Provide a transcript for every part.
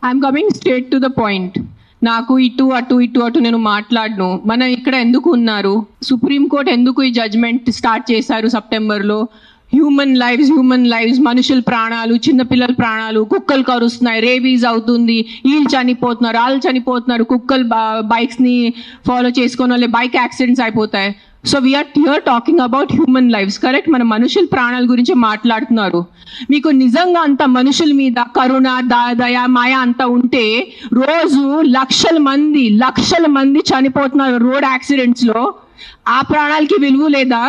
I'm coming straight to the point. నాకు ఇటు అటు నేను మాట్లాడను. మనం ఇక్కడ ఎందుకు ఉన్నారు? సుప్రీంకోర్టు ఎందుకు ఈ జడ్జ్మెంట్ స్టార్ట్ చేశారు సెప్టెంబర్లో? హ్యూమన్ లైవ్స్, మనుషుల ప్రాణాలు, చిన్నపిల్లల ప్రాణాలు, కుక్కలు కరుస్తున్నాయి, రేబీస్ అవుతుంది, వీళ్ళు చనిపోతున్నారు, వాళ్ళు చనిపోతున్నారు, కుక్కలు బైక్స్ని ఫాలో చేసుకొని వాళ్ళే బైక్ యాక్సిడెంట్స్ అయిపోతాయి. So we are here talking about human lifes, correct? మన మనుషుల ప్రాణాల గురించి మాట్లాడుతున్నారు. మీకు నిజంగా అంత మనుషుల మీద కరుణ, దయ, మాయ అంతా ఉంటే రోజు లక్షల మంది చనిపోతున్నారు రోడ్ యాక్సిడెంట్స్ లో. ఆ ప్రాణాలకి విలువ లేదా?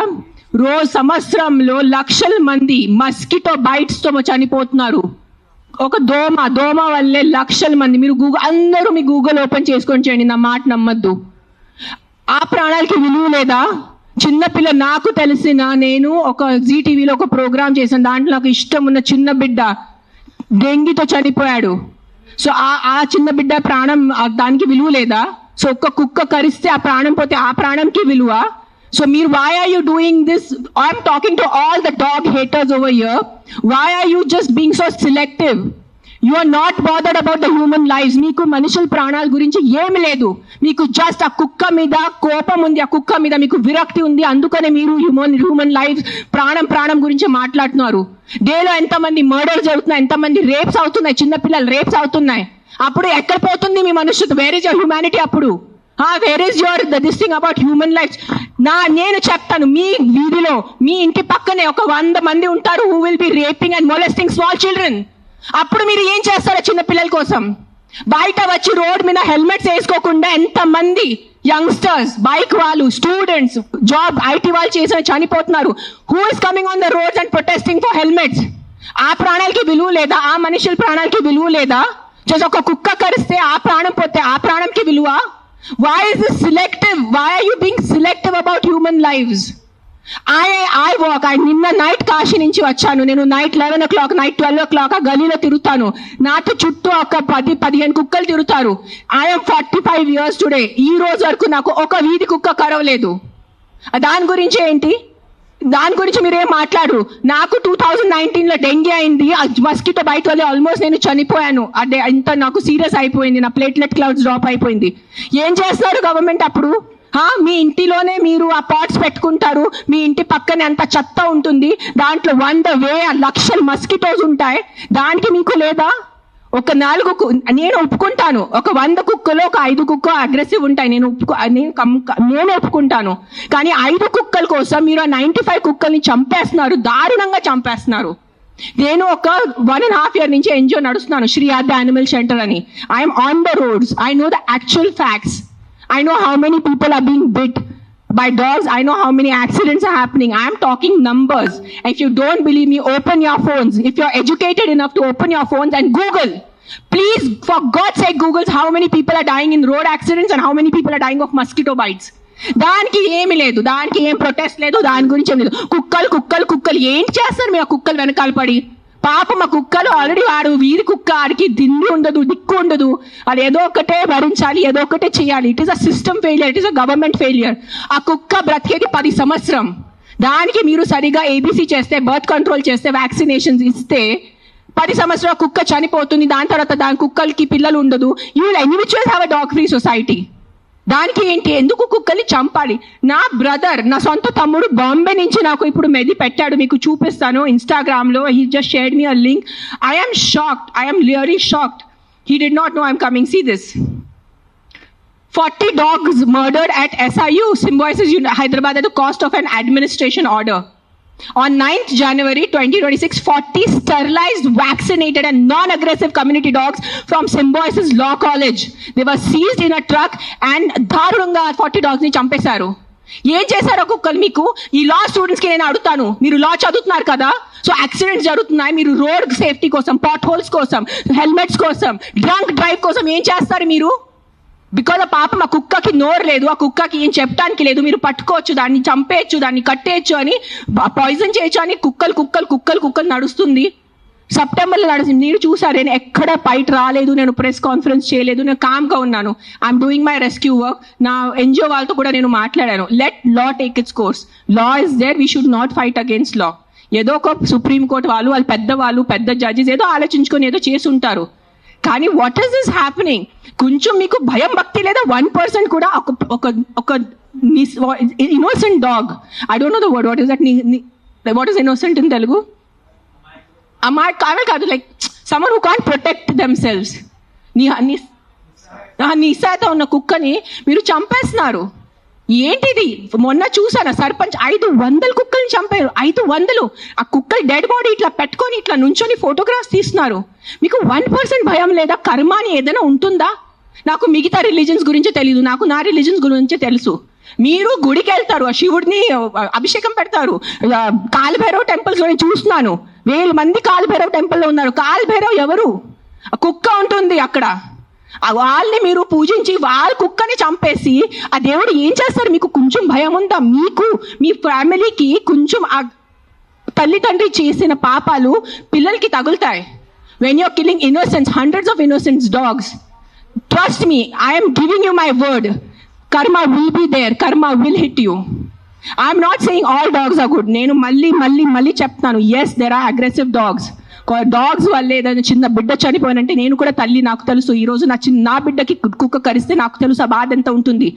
రోజు సంవత్సరంలో లక్షల మంది మస్కిటో బైట్స్ తో చనిపోతున్నారు. ఒక దోమ వల్లే లక్షల మంది. మీరు అందరూ మీ గూగుల్ ఓపెన్ చేసుకొని చేయండి, నా మాట నమ్మద్దు. ఆ ప్రాణాలకి విలువ లేదా? చిన్నపిల్ల, నాకు నేను ఒక జీటీవీలో ఒక ప్రోగ్రామ్ చేశాను. దాంట్లో నాకు ఇష్టం ఉన్న చిన్న బిడ్డ డెంగీతో చనిపోయాడు. సో ఆ చిన్న బిడ్డ ప్రాణం, దానికి విలువ లేదా? సో ఒక్క కుక్క కరిస్తే ఆ ప్రాణం పోతే ఆ ప్రాణంకి విలువ? So why are you doing this? I'm talking to all the dog haters over here. Why are you just being so selective? You are not bothered about the human lives. మీకు మనుషుల ప్రాణాల గురించి ఏమి లేదు. మీకు జస్ట్ ఆ కుక్క మీద కోపం ఉంది, ఆ కుక్క మీద మీకు విరక్తి ఉంది. అందుకనే మీరు హ్యూమన్ లైఫ్, ప్రాణం గురించి మాట్లాడుతున్నారు. డేలో ఎంతమంది మర్డర్ జరుగుతున్నాయి, ఎంతమంది రేప్స్ అవుతున్నాయి, చిన్నపిల్లలు రేప్స్ అవుతున్నాయి. అప్పుడు ఎక్కడ పోతుంది మీ మనుషులు? Where is your humanity? అప్పుడు where is your this thing about human life? నేను చెప్తాను, మీ వీధిలో మీ ఇంటి పక్కనే ఒక 100 మంది ఉంటారు who will be raping and molesting small children. అప్పుడు మీరు ఏం చేస్తారో చిన్న పిల్లల కోసం? బయట వచ్చి రోడ్ మీద హెల్మెట్స్ వేసుకోకుండా ఎంతమంది యంగ్స్టర్స్, బైక్ వాళ్ళు, స్టూడెంట్స్, జాబ్ ఐటీ వాళ్ళు చేసిన చనిపోతున్నారు. Who is coming on the roads and protesting for helmets? ఆ ప్రాణాలకి విలువ లేదా? ఆ మనుషుల ప్రాణాలకి విలువ లేదా? జస్ట్ ఒక కుక్క కరిస్తే ఆ ప్రాణం పోతే ఆ ప్రాణంకి విలువ? Why is this selective? Why are you being selective about human lives? I నిన్న నైట్ కాశీ నుంచి వచ్చాను. నేను నైట్ 11 o'clock, నైట్ 12 o'clock ఆ గలీలో తిరుగుతాను. నాతో చుట్టూ ఒక 10-15 కుక్కలు తిరుగుతారు. I'm 45 years today. ఈ రోజు వరకు నాకు ఒక వీధి కుక్క కరవలేదు. దాని గురించి ఏంటి? దాని గురించి మీరేం మాట్లాడరు. నాకు 2019లో డెంగీ అయింది. మస్కిటో బైట్ వల్ల ఆల్మోస్ట్ నేను చనిపోయాను. అదే ఇంత నాకు సీరియస్ అయిపోయింది. నా ప్లేట్లెట్ కౌంట్స్ డ్రాప్ అయిపోయింది. ఏం చేస్తారు గవర్నమెంట్ అప్పుడు? మీ ఇంటిలోనే మీరు ఆ పాట్స్ పెట్టుకుంటారు. మీ ఇంటి పక్కనే అంత చెత్త ఉంటుంది. దాంట్లో 100,000 లక్షల మస్కిటోస్ ఉంటాయి. దానికి మీకు లేదా? ఒక 4 నేను ఒప్పుకుంటాను. ఒక 100 కుక్కలో ఒక 5 కుక్క అగ్రెసివ్ ఉంటాయి. నేను ఒప్పుకుంటాను. కానీ 5 కుక్కల కోసం మీరు 95 కుక్కల్ని చంపేస్తున్నారు, దారుణంగా చంపేస్తున్నారు. నేను ఒక 1.5 year నుంచి ఎన్జిఓ నడుస్తున్నాను, శ్రీ ఆద్య యానిమల్ షెల్టర్ అని. I'm on the roads. I know the actual facts. I know how many people are being bit by dogs. I know how many accidents are happening. I am talking numbers. If you don't believe me, open your phones. If you're educated enough to open your phones and Google. Please, for God's sake, Google how many people are dying in road accidents and how many people are dying of mosquito bites. దానికి ఏమి లేదు, దానికి ఏం protest లేదు, దాని గురించి ఏం లేదు. కుక్కలు ఏం చేస్తారు మీరు? ఆ కుక్కలు వెనకాల పడి పాపం మా కుక్కలు ఆల్రెడీ వాడు వీరి కుక్క, ఆడికి దిక్కు ఉండదు. అది ఏదో ఒకటే భరించాలి, ఏదో ఒకటే చేయాలి. It is a system failure, it is a government failure. ఆ కుక్క బ్రతికేది 10 సంవత్సరం. దానికి మీరు సరిగా ఏబీసీ చేస్తే, బర్త్ కంట్రోల్ చేస్తే, వ్యాక్సినేషన్స్ ఇస్తే 10 సంవత్సరాల కుక్క చనిపోతుంది. దాని తర్వాత దాని కుక్కలకి పిల్లలు ఉండదు. You will anyways have a dog free society. దానికి ఏంటి? ఎందుకు కుక్కల్ని చంపాలి? నా బ్రదర్, నా సొంత తమ్ముడు బాంబే నుంచి నాకు ఇప్పుడు మెది పెట్టాడు, మీకు చూపిస్తాను ఇన్స్టాగ్రామ్ లో. He just shared me a link. I am shocked. I am really shocked. He did not know I'm coming. See this. 40 dogs murdered at SIU, Symbiosis Hyderabad at the cost of an administration order. On 9th January 2026, 40 sterilized, vaccinated and non-aggressive community dogs from Symbiosis Law College. They were seized in a truck and దారుణంగా 40 dogs ని చంపేశారు. ఏం చేశారో కుక్కలు మీకు? ఈ లా students కి నేను అడుగుతాను, మీరు లా చదువుతున్నారు కదా, సో యాక్సిడెంట్స్ జరుగుతున్నాయి, మీరు రోడ్ సేఫ్టీ కోసం, పాట్ హోల్స్ కోసం, హెల్మెట్స్ కోసం, డ్రంక్ డ్రైవ్ కోసం ఏం చేస్తారు మీరు? బికాజ్ ఆ పాపం ఆ కుక్కకి నోరు లేదు, ఆ కుక్కకి ఏం చెప్పడానికి లేదు. మీరు పట్టుకోవచ్చు, దాన్ని చంపేయచ్చు, దాన్ని కట్టేయచ్చు, అని పాయిజన్ చేయొచ్చు అని కుక్కలు నడుస్తుంది. సెప్టెంబర్లో నడుస్తుంది. మీరు చూసారు, నేను ఎక్కడ బయట రాలేదు, నేను ప్రెస్ కాన్ఫరెన్స్ చేయలేదు, నేను కామ్గా ఉన్నాను. I'm doing my rescue work. నా ఎన్జిఓ వాళ్ళతో కూడా నేను మాట్లాడాను. Let law take its course. Law is there, we should not fight against law. ఏదో ఒక సుప్రీంకోర్టు వాళ్ళు పెద్ద జడ్జెస్ ఏదో ఆలోచించుకొని ఏదో చేసి ఉంటారు. కానీ వాట్ ఈస్ దిస్ హ్యాపెనింగ్? కొంచెం మీకు భయం భక్తి లేదా? 1% కూడా ఒక innocent dog, I don't know the word, what is that, what is innocent in Telugu? అమ్మాయి కాదు, like someone who can't protect themselves. నిస్సాతో ఉన్న కుక్కని మీరు చంపేస్తున్నారు. ఏంటిది? మొన్న చూసాను సర్పంచ్ 500 కుక్కల్ని చంపారు. 500. ఆ కుక్కలు డెడ్ బాడీ ఇట్లా పెట్టుకొని ఇట్లా నుంచొని ఫోటోగ్రాఫ్స్ తీస్తున్నారు. మీకు 1% భయం లేదా? కర్మ అని ఏదైనా ఉంటుందా? నాకు మిగతా రిలీజన్స్ గురించి తెలియదు, నాకు నా రిలీజన్స్ గురించి తెలుసు. మీరు గుడికి వెళ్తారు, ఆ శివుడిని అభిషేకం పెడతారు. కాలభైరవ్ టెంపుల్స్ నేను చూస్తున్నాను, 1000 మంది కాలభైరవ్ టెంపుల్లో ఉన్నారు. కాలభైరవ్ ఎవరు? ఆ కుక్క ఉంటుంది అక్కడ. వాళ్ళని మీరు పూజించి వాళ్ళ కుక్కని చంపేసి ఆ దేవుడు ఏం చేస్తారు? మీకు కొంచెం భయం ఉందా? మీకు మీ ఫ్యామిలీకి కొంచెం ఆ తల్లిదండ్రి చేసిన పాపాలు పిల్లలకి తగులుతాయి. When you're killing innocence, hundreds of innocent dogs, trust me, I am giving you my word, karma will be there, karma will hit you. I am not saying all dogs are good. నేను మళ్ళీ చెప్తాను, yes there are aggressive dogs. Dogs వల్లే ఏదైనా చిన్న బిడ్డ చనిపోయినంటే నేను కూడా తల్లి, నాకు తెలుసు. ఈ రోజు నా బిడ్డకి కుక్క కరిస్తే నాకు తెలుసు ఆ బాధ ఎంత ఉంటుంది.